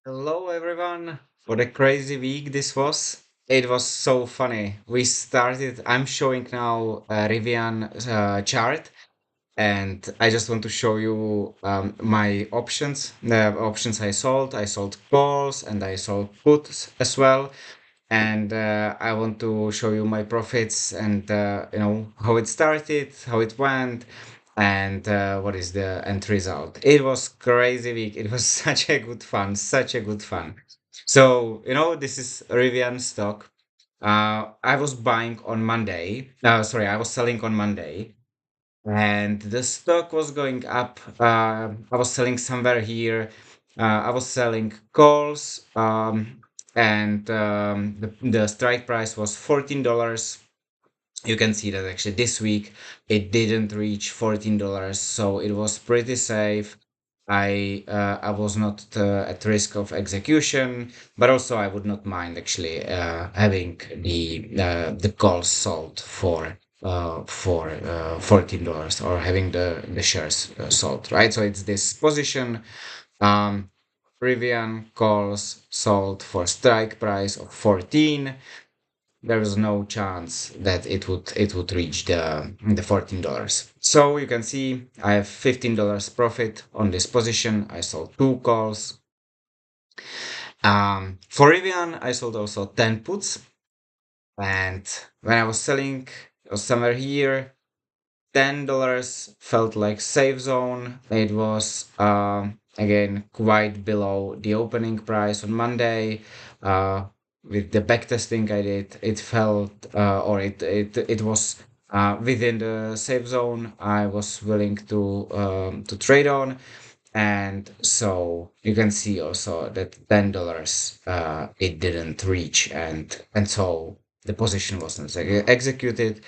Hello everyone. What a crazy week this was. It was so funny. I'm showing now a Rivian chart, and I just want to show you my options. The options I sold. I sold calls and I sold puts as well. And I want to show you my profits and how it started, how it went, and what is the end result. It was crazy week. It was such a good fun. So this is Rivian stock. I was buying on Monday. Sorry, I was selling on Monday, and the stock was going up. I was selling somewhere here. I was selling calls, and the strike price was $14. You can see that actually this week it didn't reach $14, so it was pretty safe. I was not at risk of execution, but also I would not mind actually having the calls sold for $14, or having the shares sold, right? So it's this position. Um, Rivian calls sold for strike price of 14. There was no chance that it would reach the $14. So you can see I have $15 profit on this position. I sold two calls. For Rivian, I sold also 10 puts, and when I was selling, it was somewhere here. $10 felt like safe zone. It was again quite below the opening price on Monday. With the backtesting I did, it felt or it was within the safe zone I was willing to trade on. And so you can see also that $10 it didn't reach, and so the position wasn't executed.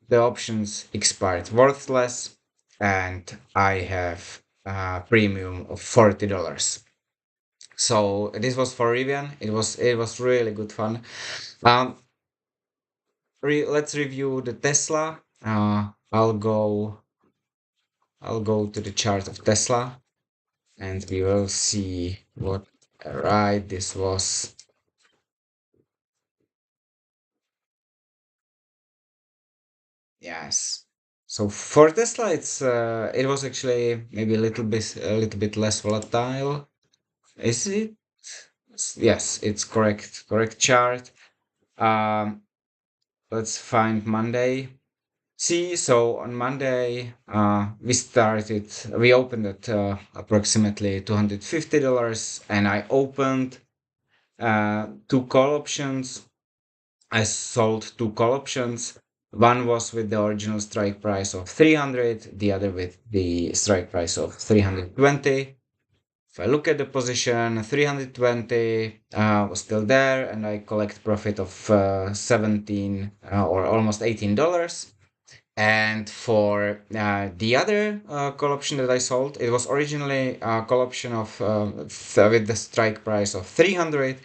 The options expired worthless, and I have a premium of $40. So this was for Rivian. It was really good fun. Um, let's review the Tesla. I'll go to the chart of Tesla, and we will see what ride this was. Yes. So for Tesla, it was actually maybe a little bit less volatile. Is it? Yes, it's correct. Correct chart. Um, let's find Monday. See, so on Monday, we opened at approximately $250, and I opened two call options. I sold two call options. One was with the original strike price of 300, the other with the strike price of 320. If I look at the position, 320 was still there, and I collect profit of 17 or almost $18. And for the other call option that I sold, it was originally a call option of with the strike price of 300,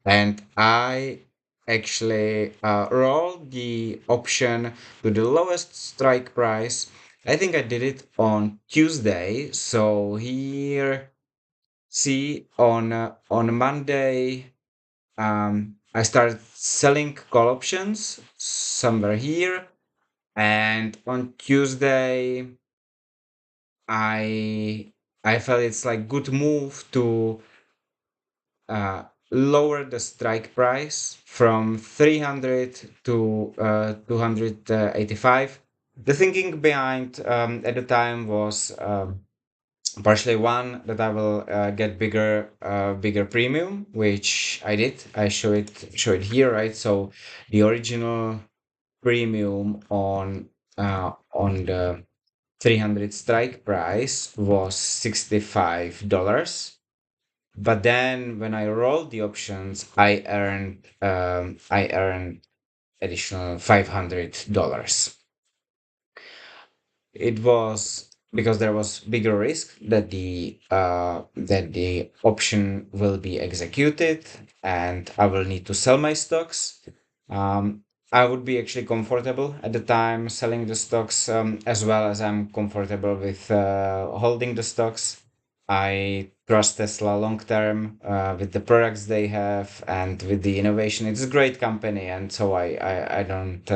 and I actually rolled the option to the lowest strike price. I think I did it on Tuesday. So here, see, on Monday, I started selling call options somewhere here, and on Tuesday, I I felt it's like good move to uh, lower the strike price from 300 to 285. The thinking behind at the time was partially one, that I will get bigger premium, which I did. I show it here, right? So the original premium on the 300 strike price was $65. But then when I rolled the options, I earned additional $500. It was because there was bigger risk that the option will be executed, and I will need to sell my stocks. Um, I would be actually comfortable at the time selling the stocks, as well as I'm comfortable with holding the stocks. I trust Tesla long term with the products they have and with the innovation. It's a great company, and so I don't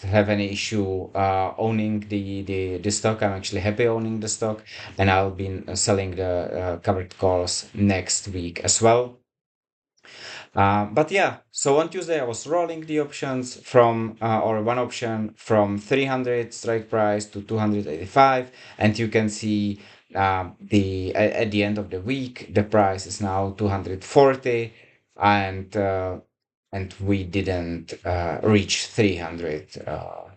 have any issue owning the stock. I'm actually happy owning the stock, and I'll be selling the covered calls next week as well. But yeah, so on Tuesday I was rolling the options from, or one option from 300 strike price to 285, and you can see at the end of the week the price is now 240, and we didn't reach 300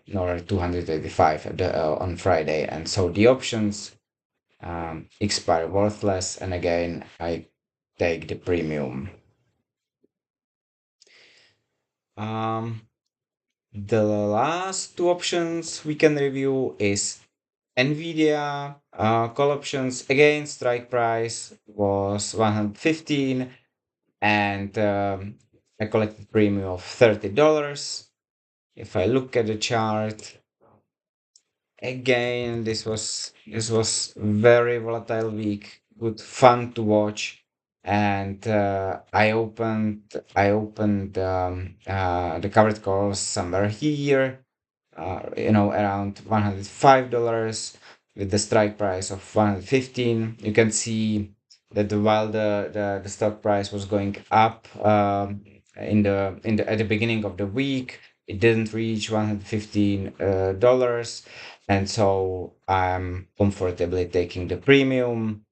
nor 285 on Friday, and so the options expire worthless, and again I take the premium. Um, The last two options we can review is Nvidia call options. Again, strike price was 115, and I collected premium of $30. If I look at the chart, again, this was very volatile week. Good fun to watch, and I opened the covered calls somewhere here, around $105 with the strike price of 115. You can see that while the stock price was going up at the beginning of the week, it didn't reach $115, and so I'm comfortably taking the premium,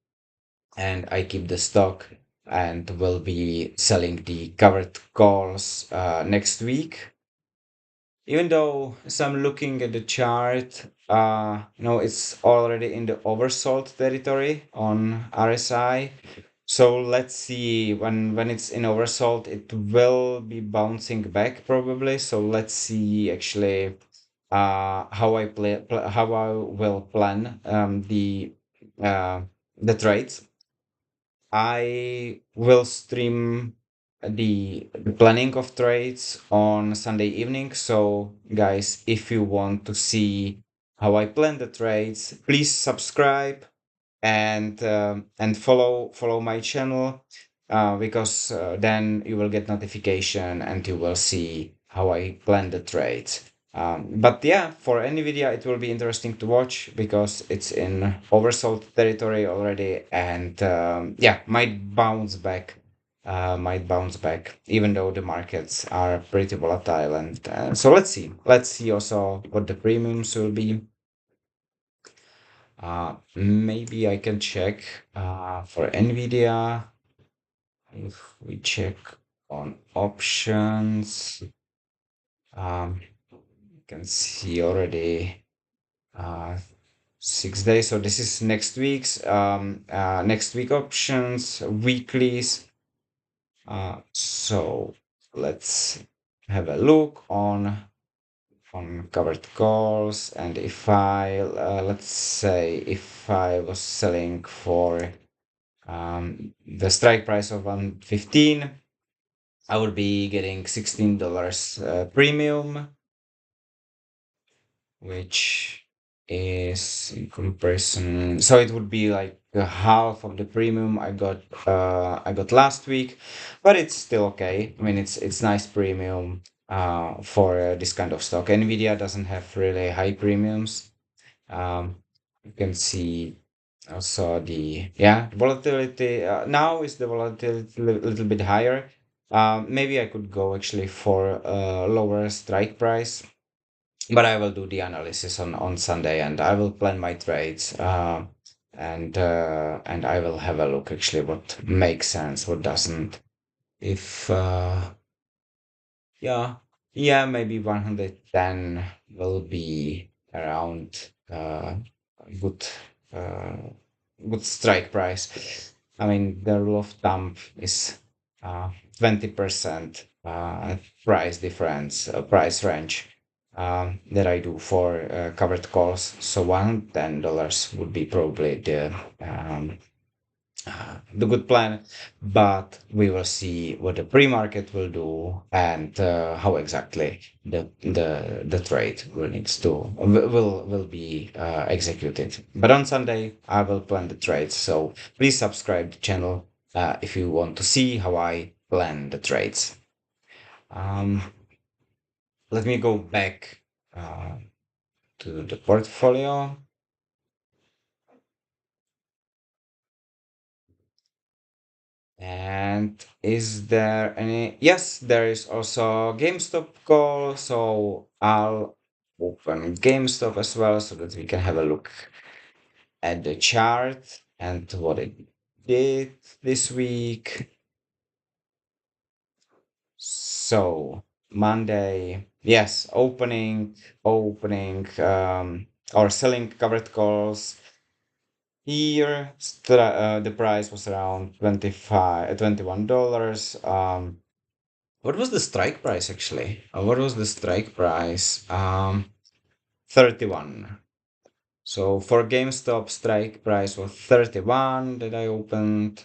and I keep the stock and will be selling the covered calls next week. Even though as I'm looking at the chart, it's already in the oversold territory on RSI. So let's see, when it's in oversold, it will be bouncing back probably. So let's see actually how I will plan uh, the trades. I will stream the planning of trades on Sunday evening. So, guys, if you want to see how I plan the trades, please subscribe and follow my channel, because then you will get notification and you will see how I plan the trades. But yeah, for Nvidia it will be interesting to watch because it's in oversold territory already, and yeah, might bounce back even though the markets are pretty volatile. And so let's see also what the premiums will be. Maybe I can check for Nvidia. If we check on options, you can see already uh, 6 days. So this is next week options, weeklies. So let's have a look on covered calls, and if I let's say if I was selling for the strike price of 115, I would be getting $16 premium, which is in comparison. So it would be like half of the premium I got last week, but it's still okay. I mean, it's nice premium for this kind of stock. Nvidia doesn't have really high premiums. You can see also the volatility. Now is the volatility a little bit higher. Maybe I could go actually for a lower strike price, but I will do the analysis on Sunday, and I will plan my trades. And I will have a look actually what makes sense, what doesn't. If yeah, yeah, maybe 110 will be around good uh, good strike price. I mean, the rule of thumb is 20% price difference, price range that I do for covered calls. So $110 would be probably um, the good plan, but we will see what the pre-market will do and how exactly the trade will be executed. But on Sunday, I will plan the trades. So please subscribe to the channel if you want to see how I plan the trades. Um, Let me go back uh, to the portfolio. And is there any? Yes, there is also GameStop call. So I'll open GameStop as well so that we can have a look at the chart and what it did this week. So Monday, yes, opening, or selling covered calls. Here, the price was around $21. What was the strike price actually? What was the strike price? 31. So for GameStop, strike price was 31 that I opened.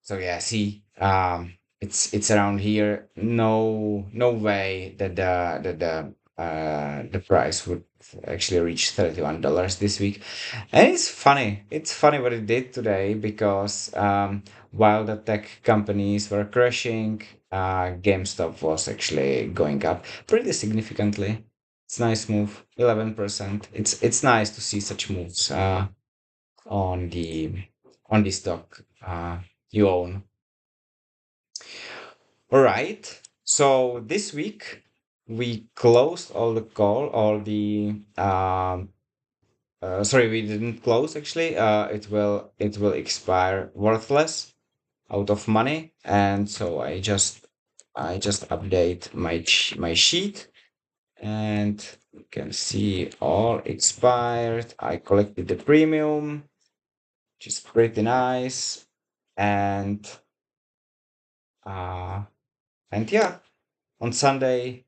So yeah, see, it's around here. No way that the price would actually reach $31 this week. And it's funny. It's funny what it did today because while the tech companies were crashing, GameStop was actually going up pretty significantly. It's a nice move, 11%. It's nice to see such moves on the stock you own. All right. So this week we closed all the sorry, we didn't close actually. It will expire worthless out of money, and so I just update my sheet, and you can see all expired. I collected the premium, which is pretty nice, and uh and yeah, on Sunday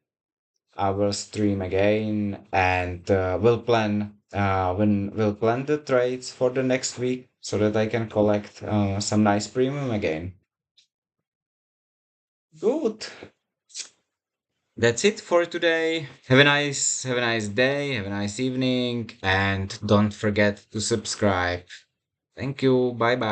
I will stream again and we'll plan the trades for the next week so that I can collect some nice premium again. Good. That's it for today. Have a nice day, have a nice evening, and don't forget to subscribe. Thank you. Bye bye.